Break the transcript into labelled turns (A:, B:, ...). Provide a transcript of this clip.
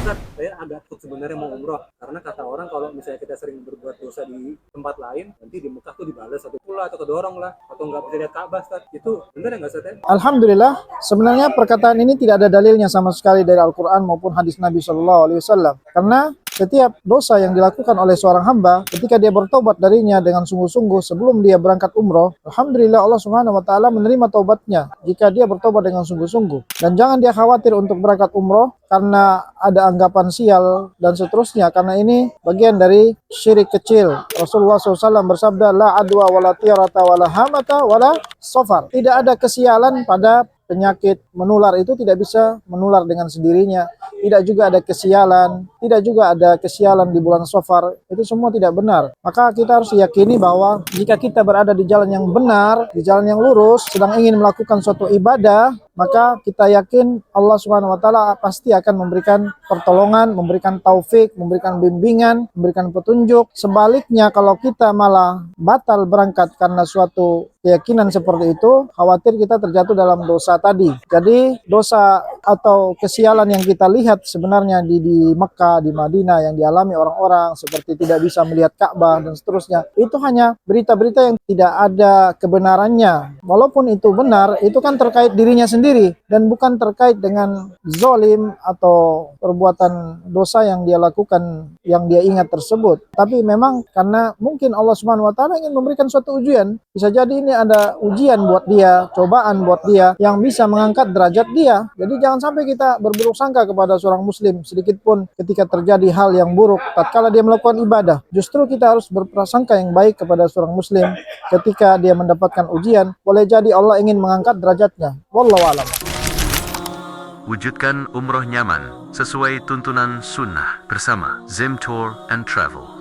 A: Ustaz, saya agak takut sebenarnya mau umroh karena kata orang kalau misalnya kita sering berbuat dosa di tempat lain, nanti di Mekah tuh dibalas satu pula atau kedorong lah atau nggak bisa lihat Ka'bah, Ustaz. Itu benar nggak, Ustaz?
B: Alhamdulillah, sebenarnya perkataan ini tidak ada dalilnya sama sekali dari Al-Quran maupun hadis Nabi SAW. Karena setiap dosa yang dilakukan oleh seorang hamba, ketika dia bertobat darinya dengan sungguh-sungguh sebelum dia berangkat umroh, Alhamdulillah Allah Subhanahu Wa Taala menerima taubatnya jika dia bertobat dengan sungguh-sungguh. Dan jangan dia khawatir untuk berangkat umroh karena ada anggapan sial dan seterusnya, karena ini bagian dari syirik kecil. Rasulullah SAW bersabda, la adwa wala tirata wala hamata wala safar. Tidak ada kesialan pada penyakit menular, itu tidak bisa menular dengan sendirinya. Tidak juga ada kesialan, tidak juga ada kesialan di bulan Safar. Itu semua tidak benar. Maka kita harus yakini bahwa jika kita berada di jalan yang benar, di jalan yang lurus, sedang ingin melakukan suatu ibadah, maka kita yakin Allah Subhanahu Wa Taala pasti akan memberikan pertolongan, memberikan taufik, memberikan bimbingan, memberikan petunjuk. Sebaliknya kalau kita malah batal berangkat karena suatu keyakinan seperti itu, khawatir kita terjatuh dalam dosa tadi. Jadi dosa atau kesialan yang kita lihat sebenarnya di Mekah, di Madinah yang dialami orang-orang seperti tidak bisa melihat Ka'bah dan seterusnya, itu hanya berita-berita yang tidak ada kebenarannya. Walaupun itu benar, itu kan terkait dirinya sendiri dan bukan terkait dengan zalim atau perbuatan dosa yang dia lakukan, yang dia ingat tersebut. Tapi memang karena mungkin Allah Subhanahu Wa Taala ingin memberikan suatu ujian, bisa jadi ini ada ujian buat dia, cobaan buat dia yang bisa mengangkat derajat dia. Jadi jangan sampai kita berburuk sangka kepada seorang muslim sedikit pun ketika terjadi hal yang buruk tatkala dia melakukan ibadah. Justru kita harus berprasangka yang baik kepada seorang muslim ketika dia mendapatkan ujian. Boleh jadi Allah ingin mengangkat derajatnya. Wallahu a'lam.
C: Wujudkan umroh nyaman sesuai tuntunan sunnah bersama Zim Tour and Travel.